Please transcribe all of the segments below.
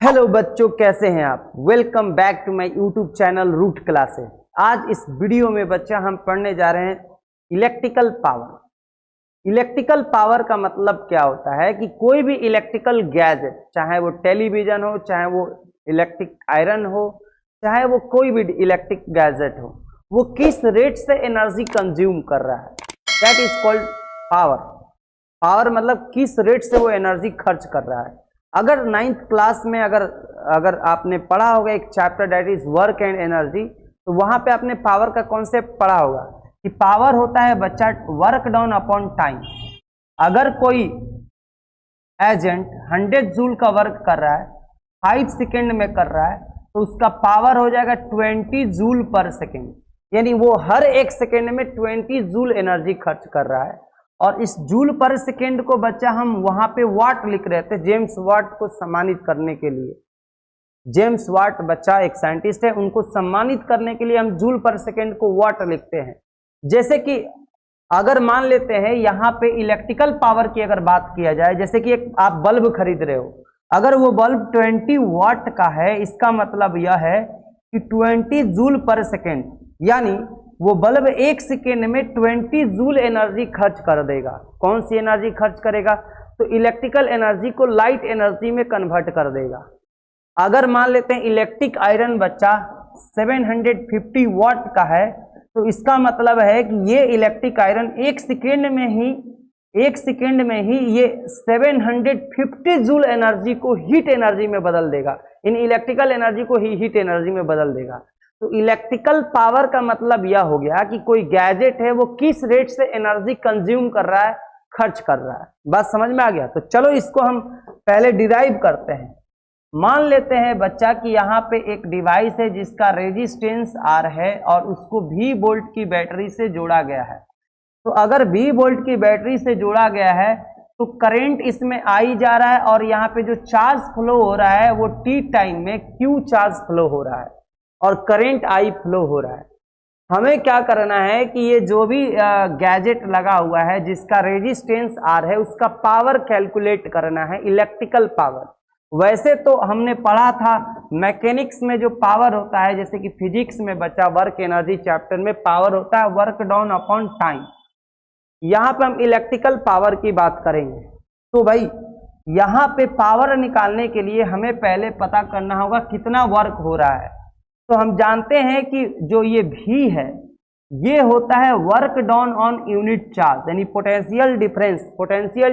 Hello बच्चों, कैसे हैं आप। Welcome back to my YouTube channel root classes. आज इस वीडियो में बच्चा हम पढ़ने जा रहे हैं इलेक्ट्रिकल पावर। इलेक्ट्रिकल पावर का मतलब क्या होता है कि कोई भी इलेक्ट्रिकल गैजेट, चाहे वो टेलीविजन हो, चाहे वो इलेक्ट्रिक आयरन हो, चाहे वो कोई भी इलेक्ट्रिक गैजेट हो, वो किस रेट से एनर्जी कंज्यूम कर रहा है, that is called power. Power मतलब किस रेट से वो एनर्जी खर्च कर रहा है। अगर 9th क्लास में अगर आपने पढ़ा होगा एक chapter that is work and energy, तो वहां पे आपने पावर का कॉन्सेप्ट पढ़ा होगा कि पावर होता है बच्चा वर्क डाउन अपॉन टाइम। अगर कोई एजेंट 100 जूल का वर्क कर रहा है, 5 सेकेंड में कर रहा है, तो उसका पावर हो जाएगा 20 जूल पर सेकेंड, यानी वो हर एक सेकेंड में 20 जूल एनर्जी खर्च कर रहा है। और इस जूल पर सेकेंड को बच्चा हम वहां पे वाट लिख रहे थे, जेम्स वाट को सम्मानित करने के लिए। जेम्स वाट बच्चा एक साइंटिस्ट है, उनको सम्मानित करने के लिए हम जूल पर सेकेंड को वाट लिखते हैं। जैसे कि अगर मान लेते हैं यहाँ पे इलेक्ट्रिकल पावर की अगर बात किया जाए, जैसे कि एक आप बल्ब खरीद रहे हो, अगर वो बल्ब 20 वाट का है, इसका मतलब यह है कि 20 जूल पर सेकेंड, यानी वो बल्ब एक सेकेंड में 20 जूल एनर्जी खर्च कर देगा। कौन सी एनर्जी खर्च करेगा? तो इलेक्ट्रिकल एनर्जी को लाइट एनर्जी में कन्वर्ट कर देगा। अगर मान लेते हैं इलेक्ट्रिक आयरन बच्चा 750 वाट का है, तो इसका मतलब है कि ये इलेक्ट्रिक आयरन एक सेकेंड में ही ये 750 जूल एनर्जी को हीट एनर्जी में बदल देगा। इन इलेक्ट्रिकल एनर्जी को ही हीट एनर्जी में बदल देगा। तो इलेक्ट्रिकल पावर का मतलब यह हो गया कि कोई गैजेट है वो किस रेट से एनर्जी कंज्यूम कर रहा है, खर्च कर रहा है। बात समझ में आ गया? तो चलो इसको हम पहले डिराइव करते हैं। मान लेते हैं बच्चा कि यहाँ पे एक डिवाइस है जिसका रेजिस्टेंस R है और उसको V वोल्ट की बैटरी से जोड़ा गया है। तो अगर V वोल्ट की बैटरी से जोड़ा गया है तो करंट इसमें I जा रहा है, और यहाँ पे जो चार्ज फ्लो हो रहा है वो T टाइम में Q चार्ज फ्लो हो रहा है और करंट I फ्लो हो रहा है। हमें क्या करना है कि ये जो भी गैजेट लगा हुआ है जिसका रेजिस्टेंस R है, उसका पावर कैलकुलेट करना है, इलेक्ट्रिकल पावर। वैसे तो हमने पढ़ा था मैकेनिक्स में जो पावर होता है, जैसे कि फिजिक्स में बच्चा वर्क एनर्जी चैप्टर में पावर होता है वर्क डाउन अपॉन टाइम। यहाँ पे हम इलेक्ट्रिकल पावर की बात करेंगे। तो भाई यहाँ पे पावर निकालने के लिए हमें पहले पता करना होगा कितना वर्क हो रहा है। तो हम जानते हैं कि जो ये V है ये होता है work down on unit charge, यानी पोटेंशियल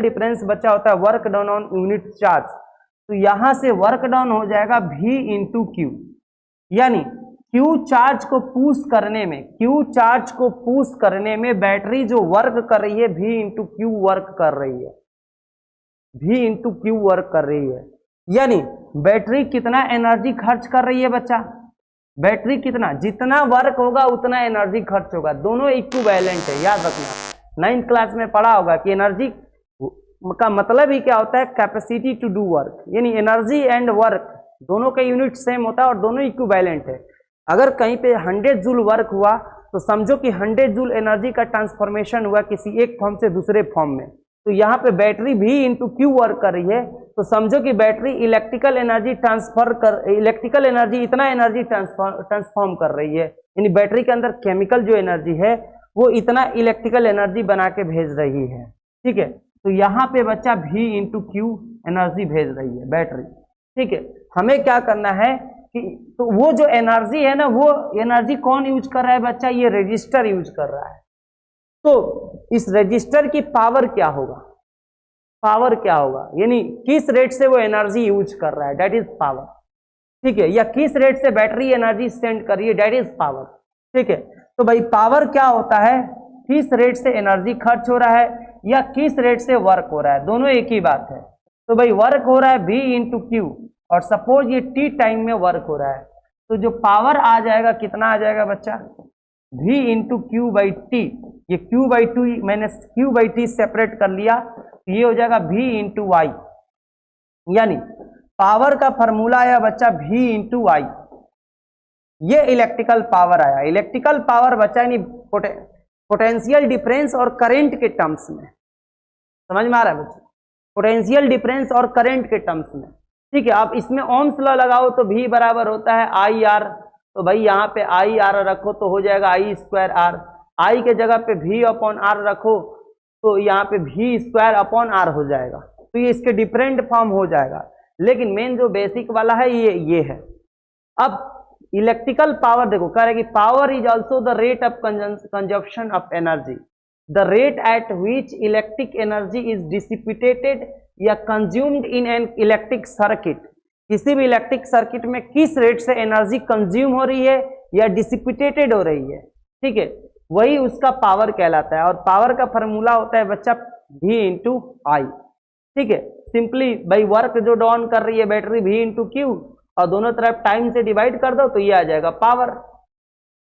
डिफरेंस बच्चा होता है work down on unit charge. तो यहां से वर्क डाउन हो जाएगा V इंटू क्यू, यानी Q चार्ज को पुश करने में बैटरी जो वर्क कर रही है V इंटू क्यू वर्क कर रही है। यानी बैटरी कितना एनर्जी खर्च कर रही है बच्चा? बैटरी कितना, जितना वर्क होगा उतना एनर्जी खर्च होगा। दोनों इक्विवेलेंट है, याद रखना। 9th क्लास में पढ़ा होगा कि एनर्जी का मतलब ही क्या होता है, कैपेसिटी टू डू वर्क, यानी एनर्जी एंड वर्क दोनों का यूनिट सेम होता है और दोनों इक्विवेलेंट है। अगर कहीं पे 100 जूल वर्क हुआ तो समझो कि 100 जूल एनर्जी का ट्रांसफॉर्मेशन हुआ किसी एक फॉर्म से दूसरे फॉर्म में। तो यहाँ पे battery V into Q work कर रही है, तो समझो कि बैटरी इलेक्ट्रिकल एनर्जी इतना एनर्जी ट्रांसफॉर्म कर रही है, यानी बैटरी के अंदर केमिकल जो एनर्जी है वो इतना इलेक्ट्रिकल एनर्जी बना के भेज रही है। ठीक है, तो यहाँ पे बच्चा V इंटू क्यू एनर्जी भेज रही है बैटरी। ठीक है, हमें क्या करना है कि तो वो जो एनर्जी है ना, वो एनर्जी कौन यूज कर रहा है बच्चा? ये रजिस्टर यूज कर रहा है। तो इस रजिस्टर की पावर क्या होगा? यानी किस रेट से वो एनर्जी यूज कर रहा है, दैट इज पावर। ठीक है, या किस रेट से बैटरी एनर्जी सेंड कर रही है, दैट इज पावर। ठीक है, तो भाई पावर क्या होता है? किस रेट से एनर्जी खर्च हो रहा है या किस रेट से वर्क हो रहा है, दोनों एक ही बात है। तो भाई वर्क हो रहा है V इंटू क्यू, और सपोज ये T टाइम में वर्क हो रहा है, तो जो पावर आ जाएगा कितना आ जाएगा बच्चा? V into Q by T. ये Q बाई टू मैंने Q बाई टी सेपरेट कर लिया, तो ये हो जाएगा V इंटू वाई, यानी पावर का फॉर्मूला आया बच्चा V इंटू वाई। ये इलेक्ट्रिकल पावर आया। इलेक्ट्रिकल पावर बच्चा यानी पोटेंशियल डिफरेंस और करंट के टर्म्स में, समझ में आ रहा है बच्चा? पोटेंशियल डिफरेंस और करंट के टर्म्स में। ठीक है। अब इसमें ओम्स लॉ लगाओ तो V बराबर होता है आई आर, तो भाई यहाँ पे आई आर रखो तो हो जाएगा आई स्क्वायर आर, आई के जगह पे V अपॉन आर रखो तो यहाँ पे V स्क्वायर अपॉन आर हो जाएगा। तो ये इसके डिफरेंट फॉर्म हो जाएगा, लेकिन मेन जो बेसिक वाला है ये है। अब इलेक्ट्रिकल पावर देखो, कह रहे कि power is also the rate of consumption of energy, the rate at which electric energy is dissipated या consumed in an electric circuit. किसी भी इलेक्ट्रिक सर्किट में किस रेट से एनर्जी कंज्यूम हो रही है या डिसिपेटेड हो रही है, ठीक है, वही उसका पावर कहलाता है। और पावर का फॉर्मूला होता है बच्चा V इंटू आई, ठीक है। सिंपली भाई वर्क जो डाउन कर रही है बैटरी V इंटू क्यू, और दोनों तरफ टाइम से डिवाइड कर दो तो ये आ जाएगा power,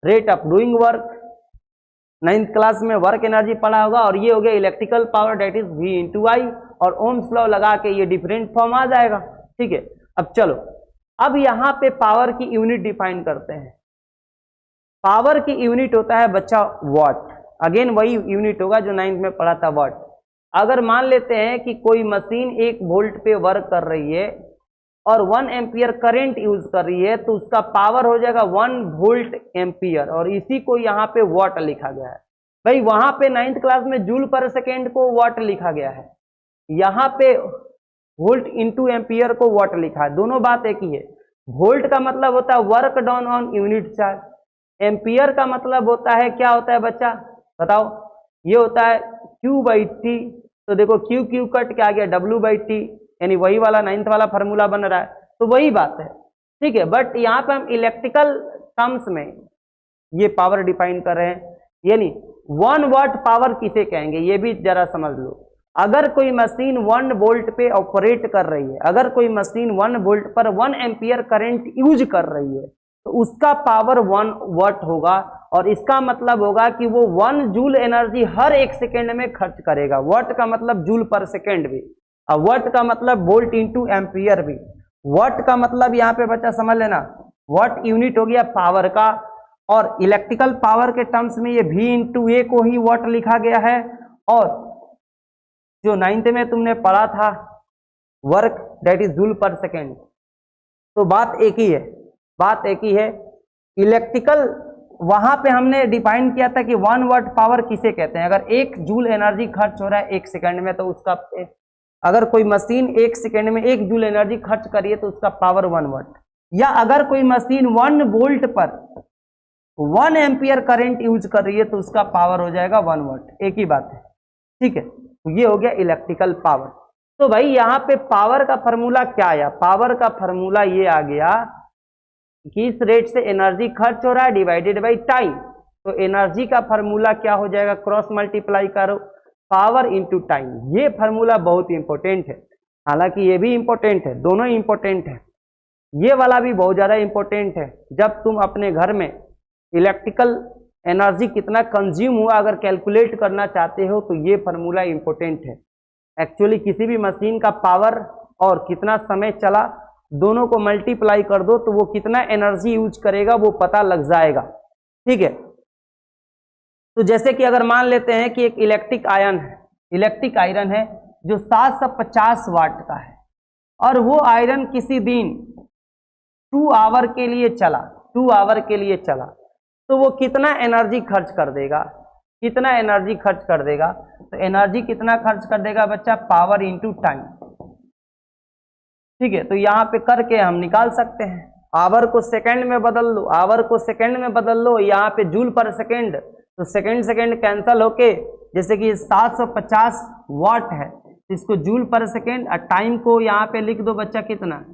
rate of doing work. 9th class में वर्क एनर्जी पढ़ा होगा, और ये हो गया electrical power that is V into I, और ओम्स लॉ लगा के ये डिफरेंट फॉर्म आ जाएगा, ठीक है। अब चलो, अब यहां पे पावर की यूनिट डिफाइन करते हैं। पावर की यूनिट होता है बच्चा वॉट, अगेन वही यूनिट होगा जो 9th में पढ़ा था वॉट। अगर मान लेते हैं कि कोई मशीन 1 वोल्ट पे वर्क कर रही है और 1 एम्पियर करंट यूज कर रही है, तो उसका पावर हो जाएगा 1 वोल्ट एम्पियर, और इसी को यहाँ पे वॉट लिखा गया है। भाई वहां पे 9th क्लास में जूल पर सेकेंड को वॉट लिखा गया है, यहाँ पे वोल्ट इंटू एम्पियर को वॉट लिखा है, दोनों बात एक ही है। वोल्ट का मतलब होता है work done on unit charge, ampere का मतलब होता है क्या होता है बच्चा बताओ, ये होता है Q बाई टी। तो देखो Q Q कट के आ गया W बाई टी, यानी वही वाला 9th वाला फॉर्मूला बन रहा है, तो वही बात है, ठीक है। बट यहाँ पे हम इलेक्ट्रिकल टर्म्स में ये पावर डिफाइन कर रहे हैं, यानी 1 वाट पावर किसे कहेंगे ये भी जरा समझ लो। अगर कोई मशीन 1 वोल्ट पे ऑपरेट कर रही है, अगर कोई मशीन 1 वोल्ट पर 1 एम्पियर करंट यूज कर रही है, तो उसका पावर 1 वाट होगा, और इसका मतलब होगा कि वो 1 जूल एनर्जी हर 1 सेकेंड में खर्च करेगा। वाट का मतलब जूल पर सेकेंड भी, और वाट का मतलब वोल्ट इंटू एम्पियर भी। वाट का मतलब यहाँ पे बच्चा समझ लेना, वाट यूनिट हो गया पावर का, और इलेक्ट्रिकल पावर के टर्म्स में ये V इंटू ए को ही वाट लिखा गया है। और जो 9th में तुमने पढ़ा था वर्क दैट इज जूल पर सेकेंड, तो बात एक ही है, बात एक ही है। इलेक्ट्रिकल वहां पे हमने डिफाइन किया था कि 1 वाट पावर किसे कहते हैं। अगर 1 जूल एनर्जी खर्च हो रहा है 1 सेकेंड में, तो उसका, अगर कोई मशीन 1 सेकेंड में 1 जूल एनर्जी खर्च करिए तो उसका पावर 1 वाट। या अगर कोई मशीन 1 वोल्ट पर 1 एम्पियर करंट यूज कर रही है तो उसका पावर हो जाएगा 1 वाट, एक ही बात है, ठीक है। तो ये हो गया इलेक्ट्रिकल पावर। तो भाई यहाँ पे पावर का फॉर्मूला क्या आया, पावर का फॉर्मूला ये आ गया कि इस रेट से एनर्जी खर्च हो रहा है डिवाइडेड बाई टाइम। तो एनर्जी का फॉर्मूला क्या हो जाएगा, क्रॉस मल्टीप्लाई करो पावर इंटू टाइम। ये फॉर्मूला बहुत इंपॉर्टेंट है, हालांकि ये भी इंपॉर्टेंट है, दोनों इंपॉर्टेंट है, ये वाला भी बहुत ज्यादा इंपॉर्टेंट है। जब तुम अपने घर में इलेक्ट्रिकल एनर्जी कितना कंज्यूम हुआ अगर कैलकुलेट करना चाहते हो तो ये फॉर्मूला इंपॉर्टेंट है। एक्चुअली किसी भी मशीन का पावर और कितना समय चला दोनों को मल्टीप्लाई कर दो तो वो कितना एनर्जी यूज करेगा वो पता लग जाएगा, ठीक है। तो जैसे कि अगर मान लेते हैं कि एक इलेक्ट्रिक आयरन है जो 750 वाट का है, और वो आयरन किसी दिन 2 आवर के लिए चला, तो वो कितना एनर्जी खर्च कर देगा, कितना एनर्जी खर्च कर देगा। तो एनर्जी कितना खर्च कर देगा बच्चा, पावर इंटू टाइम, ठीक है। तो यहाँ पे करके हम निकाल सकते हैं, आवर को सेकंड में बदल लो, आवर को सेकंड में बदल लो, यहाँ पे जूल पर सेकंड, तो सेकंड कैंसल होके जैसे कि 750 वाट है इसको जूल पर सेकंड, और टाइम को यहाँ पे लिख दो बच्चा कितना,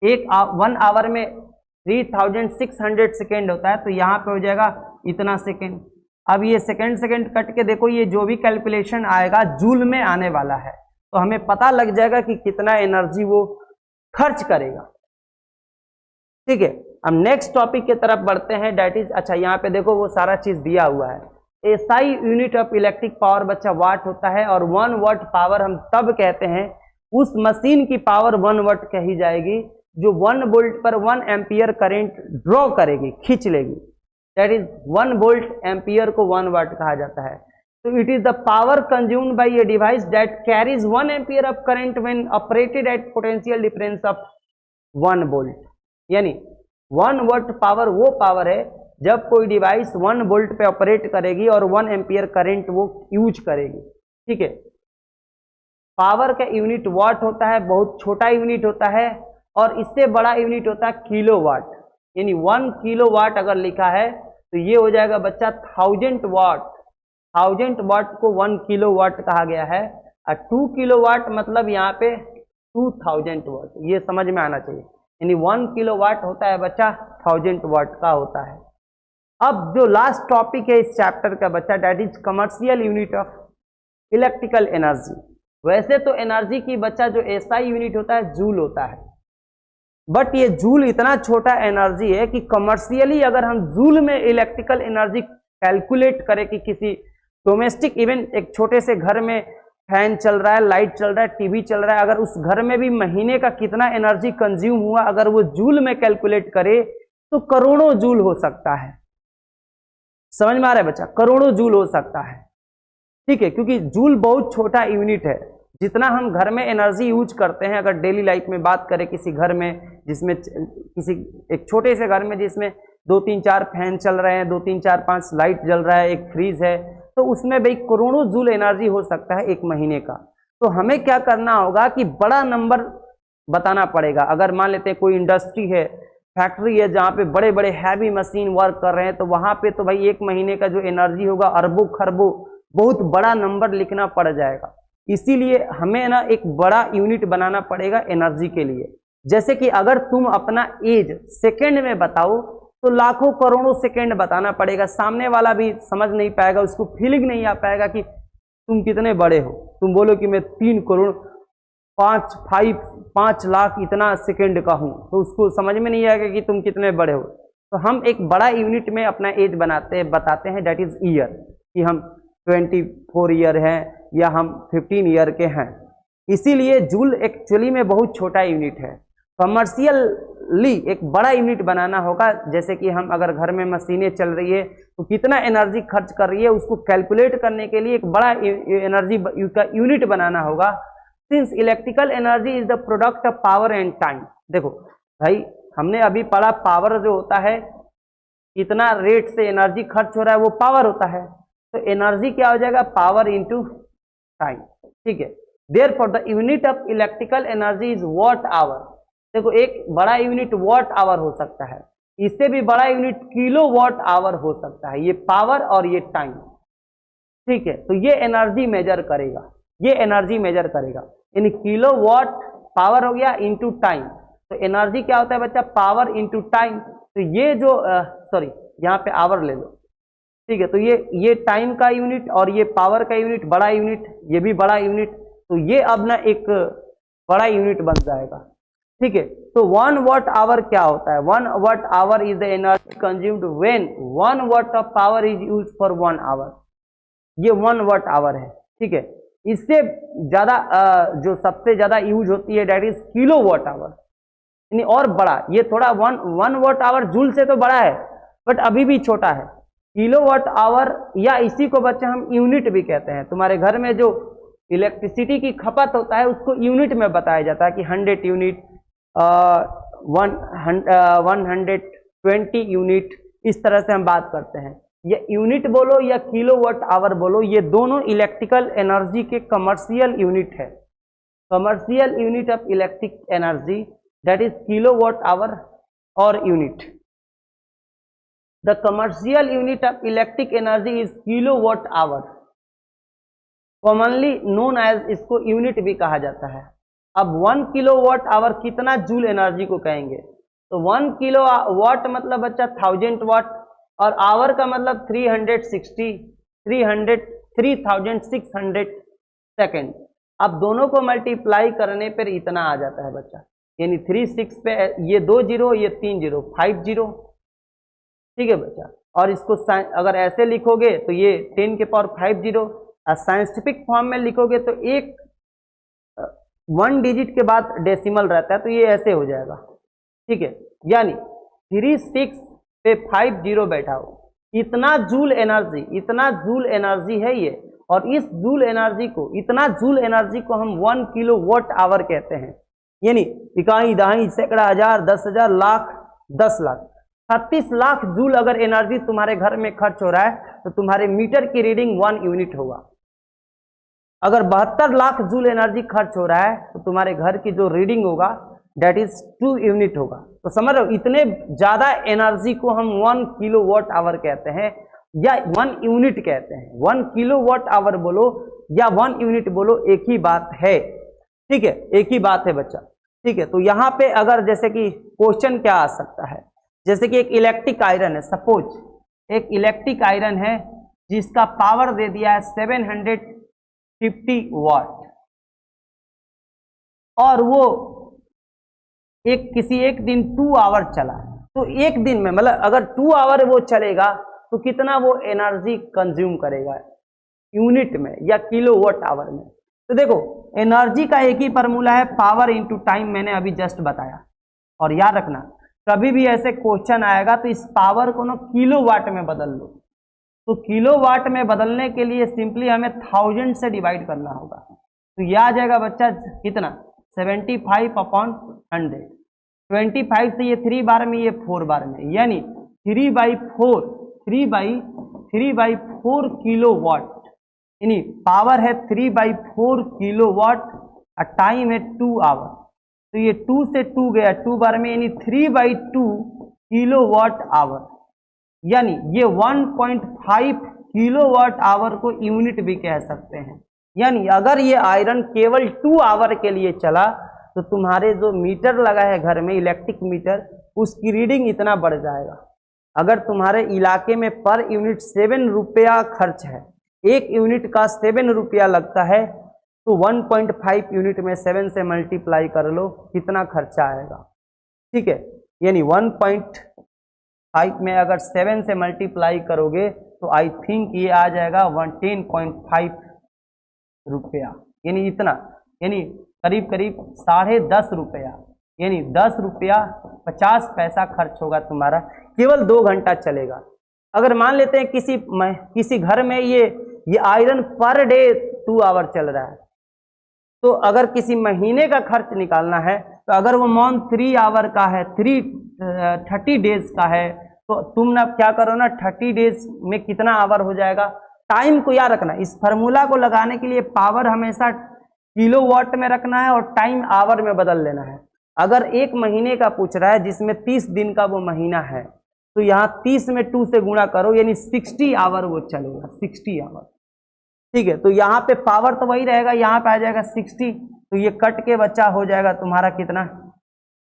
1 आवर में 3600 सेकेंड होता है, तो यहाँ पे हो जाएगा इतना सेकेंड। अब ये सेकेंड कट के देखो, ये जो भी कैलकुलेशन आएगा जूल में आने वाला है, तो हमें पता लग जाएगा कि कितना एनर्जी वो खर्च करेगा, ठीक है। अब नेक्स्ट टॉपिक की तरफ बढ़ते हैं, डेट इज, अच्छा यहाँ पे देखो वो सारा चीज दिया हुआ है। SI unit of electric power बच्चा वाट होता है, और 1 वाट पावर हम तब कहते हैं उस मशीन की पावर 1 वाट कही जाएगी जो 1 वोल्ट पर 1 एम्पियर करंट ड्रॉ करेगी, खींच लेगी, दैट इज 1 वोल्ट एम्पियर को 1 वाट कहा जाता है। तो it is the power consumed by a device that carries 1 ampere of current when operated at potential difference of 1 volt. यानी 1 वाट पावर वो पावर है जब कोई डिवाइस 1 वोल्ट पे ऑपरेट करेगी और 1 एम्पियर करंट वो यूज करेगी। ठीक है, पावर का यूनिट वाट होता है, बहुत छोटा यूनिट होता है, और इससे बड़ा यूनिट होता है किलोवाट। यानी 1 किलोवाट अगर लिखा है तो ये हो जाएगा बच्चा 1000 वाट। 1000 वाट को 1 किलोवाट कहा गया है, और 2 किलोवाट मतलब यहाँ पे 2000 वाट, ये समझ में आना चाहिए। यानी 1 किलोवाट होता है बच्चा 1000 वाट का होता है। अब जो लास्ट टॉपिक है इस चैप्टर का बच्चा, that is commercial unit of electrical energy. वैसे तो एनर्जी की बच्चा जो एसआई यूनिट होता है जूल होता है, बट ये जूल इतना छोटा एनर्जी है कि कमर्शियली अगर हम जूल में इलेक्ट्रिकल एनर्जी कैलकुलेट करें कि किसी डोमेस्टिक इवन एक छोटे से घर में फैन चल रहा है, लाइट चल रहा है, टीवी चल रहा है, अगर उस घर में भी महीने का कितना एनर्जी कंज्यूम हुआ अगर वो जूल में कैलकुलेट करे तो करोड़ों जूल हो सकता है। समझ में आ रहा है बच्चा? करोड़ों जूल हो सकता है। ठीक है, क्योंकि जूल बहुत छोटा यूनिट है। जितना हम घर में एनर्जी यूज करते हैं, अगर डेली लाइफ में बात करें किसी घर में जिसमें किसी एक छोटे से घर में जिसमें 2-3-4 फैन चल रहे हैं, 2-3-4-5 लाइट जल रहा है, एक फ्रीज है, तो उसमें भाई करोड़ों जूल एनर्जी हो सकता है एक महीने का। तो हमें क्या करना होगा कि बड़ा नंबर बताना पड़ेगा। अगर मान लेते हैं कोई इंडस्ट्री है, फैक्ट्री है, जहाँ पे बड़े बड़े हैवी मशीन वर्क कर रहे हैं, तो वहाँ पे तो भाई एक महीने का जो एनर्जी होगा अरबों खरबों, बहुत बड़ा नंबर लिखना पड़ जाएगा। इसीलिए हमें ना एक बड़ा यूनिट बनाना पड़ेगा एनर्जी के लिए। जैसे कि अगर तुम अपना एज सेकंड में बताओ तो लाखों करोड़ों सेकंड बताना पड़ेगा, सामने वाला भी समझ नहीं पाएगा, उसको फीलिंग नहीं आ पाएगा कि तुम कितने बड़े हो। तुम बोलो कि मैं 3 करोड़ 5 लाख इतना सेकंड का हूं, तो उसको समझ में नहीं आएगा कि तुम कितने बड़े हो। तो हम एक बड़ा यूनिट में अपना एज बताते हैं, दैट इज ईयर, कि हम 24 ईयर हैं या हम 15 ईयर के हैं। इसीलिए जूल एक्चुअली में बहुत छोटा यूनिट है। कमर्शियली एक बड़ा यूनिट बनाना होगा। जैसे कि हम अगर घर में मशीनें चल रही है तो कितना एनर्जी खर्च कर रही है उसको कैलकुलेट करने के लिए एक बड़ा एनर्जी का यूनिट बनाना होगा। Since electrical energy is the product of power and time. देखो भाई, हमने अभी पढ़ा पावर जो होता है, कितना रेट से एनर्जी खर्च हो रहा है वो पावर होता है। तो एनर्जी क्या हो जाएगा? Power into time. ठीक है, therefore the unit of electrical energy is watt hour. देखो, एक बड़ा यूनिट वॉट आवर हो सकता है, इससे भी बड़ा यूनिट किलो वॉट आवर हो सकता है। ये पावर और ये टाइम। ठीक है, तो ये एनर्जी मेजर करेगा, ये एनर्जी मेजर करेगा। यानी किलो वॉट पावर हो गया इंटू टाइम। तो एनर्जी क्या होता है बच्चा? Power into time. तो ये जो सॉरी यहाँ पे आवर ले लो। ठीक है, तो ये टाइम का यूनिट और ये पावर का यूनिट, बड़ा यूनिट, ये भी बड़ा यूनिट। तो ये अब ना एक बड़ा यूनिट बन जाएगा। ठीक है, तो 1 वाट आवर क्या होता है? 1 watt hour is the energy consumed when 1 watt of power is used for 1 hour. ये 1 वाट आवर है। ठीक है, इससे ज्यादा जो सबसे ज्यादा यूज होती है that is kilo watt hour, यानी और बड़ा। ये थोड़ा 1 वाट आवर जूल से तो बड़ा है, बट अभी भी छोटा है। किलो वाट आवर, या इसी को बच्चे हम यूनिट भी कहते हैं। तुम्हारे घर में जो इलेक्ट्रिसिटी की खपत होता है उसको यूनिट में बताया जाता है कि 100 यूनिट, 120 यूनिट, इस तरह से हम बात करते हैं। ये यूनिट बोलो या किलो वाट आवर बोलो, ये दोनों इलेक्ट्रिकल एनर्जी के कमर्शियल यूनिट है। Commercial unit of electric energy that is kilo watt hour और unit. The commercial unit of electric energy is kilo watt hour, commonly known as, इसको unit भी कहा जाता है। अब 1 किलो वाट आवर कितना जूल एनर्जी को कहेंगे? तो 1 किलो वाट मतलब बच्चा 1000 वाट, और आवर का मतलब 3600 सेकेंड। अब दोनों को मल्टीप्लाई करने पर इतना आ जाता है बच्चा, यानी 36 पे ये 2 जीरो, ये 3 जीरो, 50। ठीक है बच्चा, और इसको अगर ऐसे लिखोगे तो ये 10 के पावर 50, और साइंटिफिक फॉर्म में लिखोगे तो 1 डिजिट के बाद डेसिमल रहता है, तो ये ऐसे हो जाएगा। ठीक है, यानी 36 पे 50 बैठा हो, इतना जूल एनर्जी है ये। और इस जूल एनर्जी को, इतना जूल एनर्जी को हम 1 किलो वाट आवर कहते हैं। यानी इकाई, दहाई, सैकड़ा, हजार, 10,000, लाख, 10 लाख, 36 लाख जूल अगर एनर्जी तुम्हारे घर में खर्च हो रहा है तो तुम्हारे मीटर की रीडिंग 1 यूनिट होगा। अगर 72 लाख जूल एनर्जी खर्च हो रहा है तो तुम्हारे घर की जो रीडिंग होगा डेट इज 2 यूनिट होगा। तो समझ रहे हो, इतने ज्यादा एनर्जी को हम 1 किलोवाट आवर कहते हैं या 1 यूनिट कहते हैं। 1 किलोवाट आवर बोलो या 1 यूनिट बोलो, एक ही बात है, ठीक है, एक ही बात है बच्चा, ठीक है। तो यहाँ पे अगर जैसे कि क्वेश्चन क्या आ सकता है, जैसे कि एक इलेक्ट्रिक आयरन है, सपोज एक इलेक्ट्रिक आयरन है जिसका पावर दे दिया है 750 वाट और वो किसी एक दिन 2 आवर चला, तो एक दिन में मतलब अगर 2 आवर वो चलेगा तो कितना वो एनर्जी कंज्यूम करेगा यूनिट में या किलोवाट आवर में। तो देखो एनर्जी का एक ही फार्मूला है, पावर इनटू टाइम, मैंने अभी जस्ट बताया। और याद रखना कभी भी ऐसे क्वेश्चन आएगा तो इस पावर को ना किलोवाट में बदल लो। तो किलोवाट में बदलने के लिए सिंपली हमें 1000 से डिवाइड करना होगा। तो यह आ जाएगा बच्चा कितना, 75/100। 25 से ये 3 बार में, ये 4 बार में, यानी 3/4 किलोवाट, यानी पावर है 3/4 किलोवाट और टाइम है 2 आवर। तो ये 2 से 2 गया 2 बार में, यानी 3/2 किलोवाट आवर, यानी ये 1.5 किलोवाट आवर को यूनिट भी कह सकते हैं। यानी अगर ये आयरन केवल 2 आवर के लिए चला तो तुम्हारे जो मीटर लगा है घर में, इलेक्ट्रिक मीटर, उसकी रीडिंग इतना बढ़ जाएगा। अगर तुम्हारे इलाके में पर यूनिट 7 रुपया खर्च है, एक यूनिट का 7 रुपया लगता है, तो 1.5 यूनिट में 7 से मल्टीप्लाई कर लो कितना खर्चा आएगा, ठीक है। यानी 1.5 में अगर 7 से मल्टीप्लाई करोगे तो आई थिंक ये आ जाएगा 10.5 रुपया, यानी इतना, यानी करीब करीब 10.5 रुपया, यानी 10 रुपया 50 पैसा खर्च होगा तुम्हारा, केवल 2 घंटा चलेगा। अगर मान लेते हैं किसी घर में ये आयरन पर डे 2 आवर चल रहा है, तो अगर किसी महीने का खर्च निकालना है, तो अगर वो मंथ 3 आवर का है, 30 डेज का है, तो तुम ना क्या करो ना, 30 डेज में कितना आवर हो जाएगा। टाइम को याद रखना, इस फार्मूला को लगाने के लिए पावर हमेशा किलोवाट में रखना है और टाइम आवर में बदल लेना है। अगर एक महीने का पूछ रहा है जिसमें 30 दिन का वो महीना है, तो यहाँ 30 में 2 से गुणा करो, यानी 60 आवर वो चलेगा, 60 आवर, ठीक है। तो यहाँ पे पावर तो वही रहेगा, यहाँ पे आ जाएगा 60, तो ये कट के बच्चा हो जाएगा तुम्हारा कितना,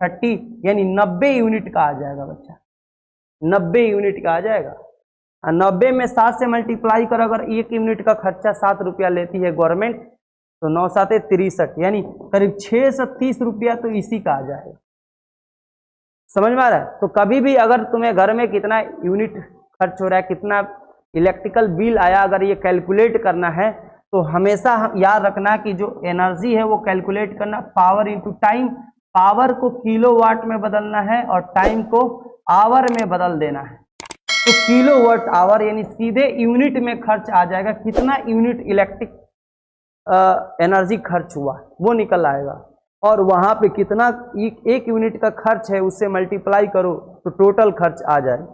30, यानी 90 यूनिट का आ जाएगा बच्चा, 90 यूनिट का आ जाएगा। 90 में 7 से मल्टीप्लाई करो, अगर 1 यूनिट का खर्चा 7 रुपया लेती है गवर्नमेंट, तो 9 7 63, यानी करीब 630 रुपया तो इसी का आ जाएगा। समझ में आ रहा है। तो कभी भी अगर तुम्हें घर में कितना यूनिट खर्च हो रहा है, कितना इलेक्ट्रिकल बिल आया, अगर ये कैलकुलेट करना है तो हमेशा याद रखना कि जो एनर्जी है वो कैलकुलेट करना पावर इनटू टाइम, पावर को किलोवाट में बदलना है और टाइम को आवर में बदल देना है। तो किलोवाट आवर यानी सीधे यूनिट में खर्च आ जाएगा, कितना यूनिट इलेक्ट्रिक एनर्जी खर्च हुआ वो निकल आएगा, और वहां पे कितना एक यूनिट का खर्च है उससे मल्टीप्लाई करो तो टोटल खर्च आ जाए।